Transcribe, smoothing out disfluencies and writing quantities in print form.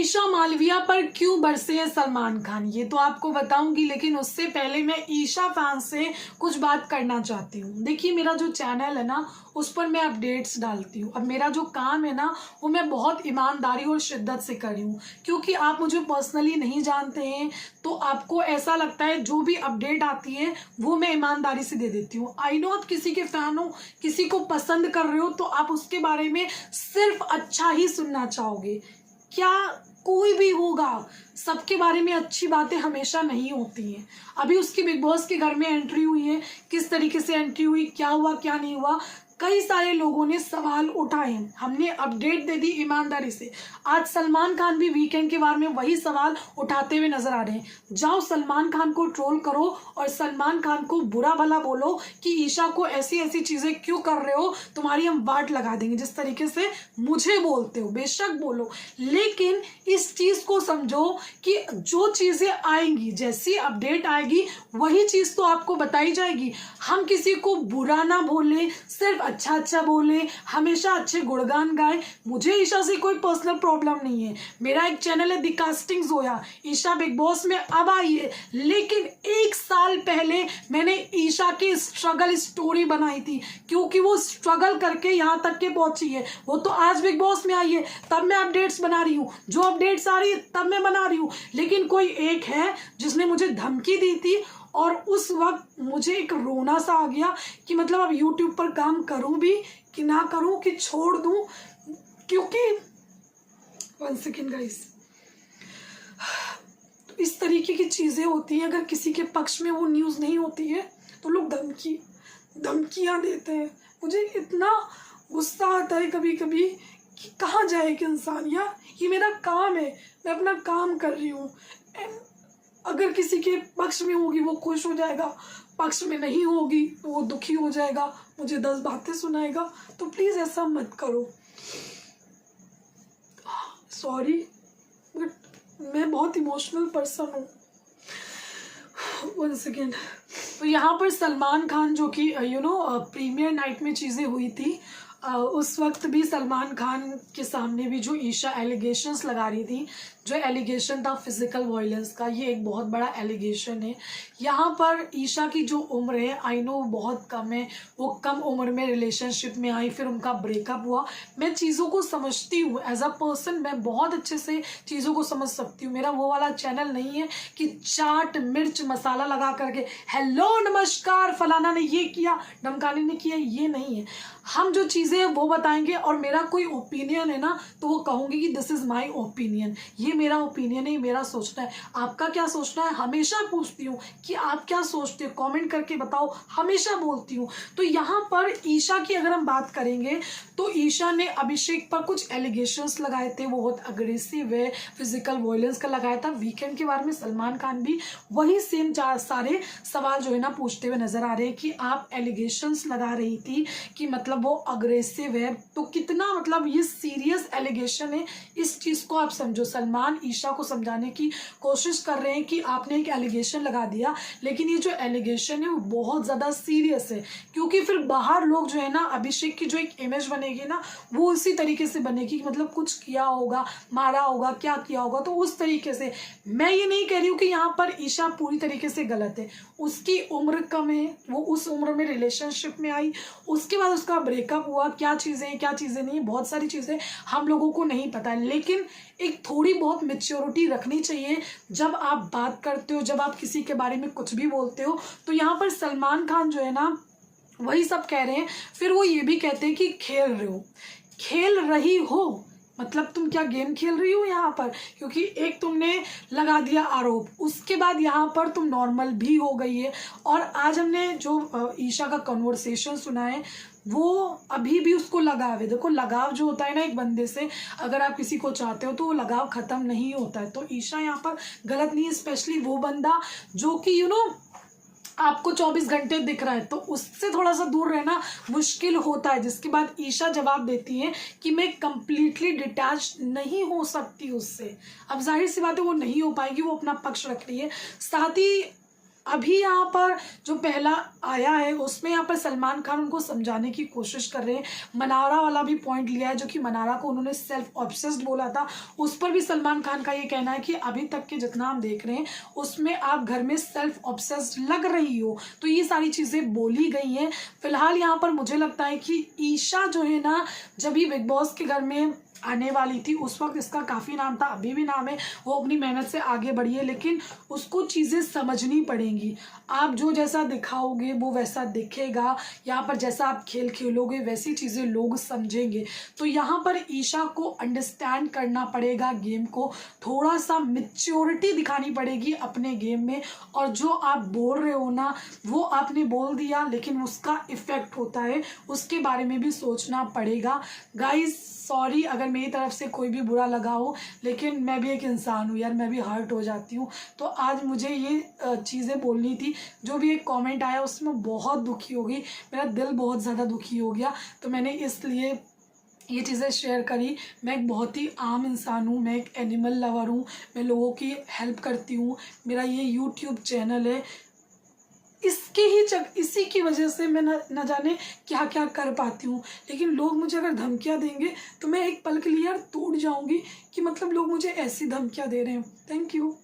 ईशा मालविया पर क्यों बरसे हैं सलमान खान, ये तो आपको बताऊंगी, लेकिन उससे पहले मैं ईशा फैन से कुछ बात करना चाहती हूँ। देखिए, मेरा जो चैनल है ना, उस पर मैं अपडेट्स डालती हूँ। अब मेरा जो काम है ना, वो मैं बहुत ईमानदारी और शिद्दत से कर रही हूँ, क्योंकि आप मुझे पर्सनली नहीं जानते हैं, तो आपको ऐसा लगता है जो भी अपडेट आती है वो मैं ईमानदारी से दे देती हूँ। आई नो आप किसी के फैन हो, किसी को पसंद कर रहे हो, तो आप उसके बारे में सिर्फ अच्छा ही सुनना चाहोगे। क्या कोई भी होगा, सबके बारे में अच्छी बातें हमेशा नहीं होती हैं। अभी उसकी बिग बॉस के घर में एंट्री हुई है, किस तरीके से एंट्री हुई, क्या हुआ क्या नहीं हुआ, कई सारे लोगों ने सवाल उठाए, हमने अपडेट दे दी ईमानदारी से। आज सलमान खान भी वीकेंड के बारे में वही सवाल उठाते हुए नजर आ रहे हैं। जाओ सलमान खान को ट्रोल करो और सलमान खान को बुरा भला बोलो कि ईशा को ऐसी ऐसी चीजें क्यों कर रहे हो, तुम्हारी हम वाट लगा देंगे। जिस तरीके से मुझे बोलते हो बेशक बोलो, लेकिन इस चीज को समझो कि जो चीजें आएंगी, जैसी अपडेट आएगी वही चीज तो आपको बताई जाएगी। हम किसी को बुरा ना बोले, सिर्फ अच्छा अच्छा बोले, हमेशा अच्छे गुणगान गाए। मुझे ईशा से कोई पर्सनल प्रॉब्लम नहीं है। मेरा एक चैनल है the casting Zoya, Isha Bigg Boss में अब आई है, लेकिन 1 साल पहले मैंने ईशा की स्ट्रगल स्टोरी बनाई थी, क्योंकि वो स्ट्रगल करके यहाँ तक के पहुंची है। वो तो आज बिग बॉस में आई है, तब मैं अपडेट्स बना रही हूँ, जो अपडेट्स आ रही है तब मैं बना रही हूँ। लेकिन कोई एक है जिसने मुझे धमकी दी थी, और उस वक्त मुझे एक रोना सा आ गया कि मतलब अब यूट्यूब पर काम करूं भी कि ना करूं, कि छोड़ दूं। क्योंकि 1 सेकेंड गाइस, तो इस तरीके की चीजें होती हैं। अगर किसी के पक्ष में वो न्यूज़ नहीं होती है तो लोग धमकियां देते हैं। मुझे इतना गुस्सा आता है कभी कभी कि कहाँ जाए कि इंसान, यार ये मेरा काम है, मैं अपना काम कर रही हूँ। अगर किसी के पक्ष में होगी वो खुश हो जाएगा, पक्ष में नहीं होगी तो वो दुखी हो जाएगा, मुझे 10 बातें सुनाएगा। तो प्लीज़ ऐसा मत करो। सॉरी, बट मैं बहुत इमोशनल पर्सन हूँ। 1 सेकेंड। तो यहाँ पर सलमान खान, जो कि प्रीमियर नाइट में चीज़ें हुई थी, उस वक्त भी सलमान खान के सामने भी जो ईशा एलिगेशंस लगा रही थी, जो एलिगेशन था फिजिकल वायलेंस का, ये एक बहुत बड़ा एलिगेशन है। यहाँ पर ईशा की जो उम्र है, आई नो बहुत कम है, वो कम उम्र में रिलेशनशिप में आई, फिर उनका ब्रेकअप हुआ। मैं चीज़ों को समझती हूँ, एज अ पर्सन मैं बहुत अच्छे से चीज़ों को समझ सकती हूँ। मेरा वो वाला चैनल नहीं है कि चाट मिर्च मसाला लगा करके हेलो नमस्कार फलाना ने ये किया, ढमकाने ने किया, ये नहीं है। हम जो चीज़ें हैं वो बताएंगे, और मेरा कोई ओपिनियन है ना तो वो कहूँगी कि दिस इज़ माई ओपिनियन, ये मेरा ओपिनियन है, मेरा सोचना है। आपका क्या सोचना है हमेशा पूछती हूँ कि आप क्या सोचते हो, कमेंट करके बताओ, हमेशा बोलती हूँ। तो यहाँ पर ईशा की अगर हम बात करेंगे तो ईशा ने अभिषेक पर कुछ एलिगेशंस लगाए थे, वो बहुत अग्रेसिव है, फिजिकल वायलेंस का लगाया था। वीकेंड के बारे में सलमान खान भी वही सेम सारे सवाल जो है ना पूछते हुए नजर आ रहे हैं कि आप एलिगेशंस लगा रही थी कि मतलब वो अग्रेसिव है, तो कितना मतलब ये सीरियस एलिगेशन है, इस चीज़ को आप समझो। सलमान ईशा को समझाने की कोशिश कर रहे हैं कि आपने एक एलिगेशन लगा दिया, लेकिन ये जो एलिगेशन है वो बहुत ज़्यादा सीरियस है, क्योंकि फिर बाहर लोग जो है ना, अभिषेक की जो एक इमेज बनेगी ना, वो उसी तरीके से बनेगी कि मतलब कुछ किया होगा, मारा होगा, क्या किया होगा। तो उस तरीके से मैं ये नहीं कह रही हूँ कि यहाँ पर ईशा पूरी तरीके से गलत है, उसकी उम्र कम है, वो उस उम्र में रिलेशनशिप में आई, उसके बाद उसका ब्रेकअप हुआ, क्या चीज़ें हैं क्या चीज़ें नहीं, बहुत सारी चीज़ें हम लोगों को नहीं पता है। लेकिन एक थोड़ी बहुत मैच्योरिटी रखनी चाहिए जब आप बात करते हो, जब आप किसी के बारे में कुछ भी बोलते हो। तो यहाँ पर सलमान खान जो है ना वही सब कह रहे हैं, फिर वो ये भी कहते हैं कि खेल रही हो, मतलब तुम क्या गेम खेल रही हो यहाँ पर, क्योंकि एक तुमने लगा दिया आरोप, उसके बाद यहाँ पर तुम नॉर्मल भी हो गई है। और आज हमने जो ईशा का कन्वर्सेशन सुना है, वो अभी भी उसको लगाव है। देखो, लगाव जो होता है ना एक बंदे से, अगर आप किसी को चाहते हो तो वो लगाव खत्म नहीं होता है। तो ईशा यहाँ पर गलत नहीं है, स्पेशली वो बंदा जो कि आपको 24 घंटे दिख रहा है, तो उससे थोड़ा सा दूर रहना मुश्किल होता है। जिसके बाद ईशा जवाब देती है कि मैं कंप्लीटली डिटैच नहीं हो सकती उससे। अब जाहिर सी बात है वो नहीं हो पाएगी, वो अपना पक्ष रख रही है। साथ ही अभी यहाँ पर जो पहला आया है उसमें यहाँ पर सलमान खान उनको समझाने की कोशिश कर रहे हैं। मनारा वाला भी पॉइंट लिया है, जो कि मनारा को उन्होंने सेल्फ ऑब्सेस्ड बोला था, उस पर भी सलमान खान का ये कहना है कि अभी तक के जितना हम देख रहे हैं उसमें आप घर में सेल्फ ऑब्सेस्ड लग रही हो। तो ये सारी चीज़ें बोली गई हैं। फिलहाल यहाँ पर मुझे लगता है कि ईशा जो है ना, जब भी बिग बॉस के घर में आने वाली थी उस वक्त इसका काफ़ी नाम था, अभी भी नाम है, वो अपनी मेहनत से आगे बढ़ी है, लेकिन उसको चीज़ें समझनी पड़ेंगी। आप जो जैसा दिखाओगे वो वैसा दिखेगा, यहाँ पर जैसा आप खेल खेलोगे वैसी चीज़ें लोग समझेंगे। तो यहाँ पर ईशा को अंडरस्टैंड करना पड़ेगा गेम को, थोड़ा सा मैच्योरिटी दिखानी पड़ेगी अपने गेम में। और जो आप बोल रहे हो ना, वो आपने बोल दिया लेकिन उसका इफ़ेक्ट होता है, उसके बारे में भी सोचना पड़ेगा। गाइस सॉरी अगर मेरी तरफ से कोई भी बुरा लगा हो, लेकिन मैं भी एक इंसान हूँ यार, मैं भी हर्ट हो जाती हूँ। तो आज मुझे ये चीज़ें बोलनी थी। जो भी एक कमेंट आया उसमें बहुत दुखी हो गई, मेरा दिल बहुत ज़्यादा दुखी हो गया, तो मैंने इसलिए ये चीज़ें शेयर करी। मैं एक बहुत ही आम इंसान हूँ, मैं एक एनिमल लवर हूँ, मैं लोगों की हेल्प करती हूँ, मेरा ये यूट्यूब चैनल है। इसी की वजह से मैं न जाने क्या क्या कर पाती हूँ। लेकिन लोग मुझे अगर धमकियाँ देंगे तो मैं एक पल के लिए यार टूट जाऊँगी कि मतलब लोग मुझे ऐसी धमकियाँ दे रहे हैं। Thank you.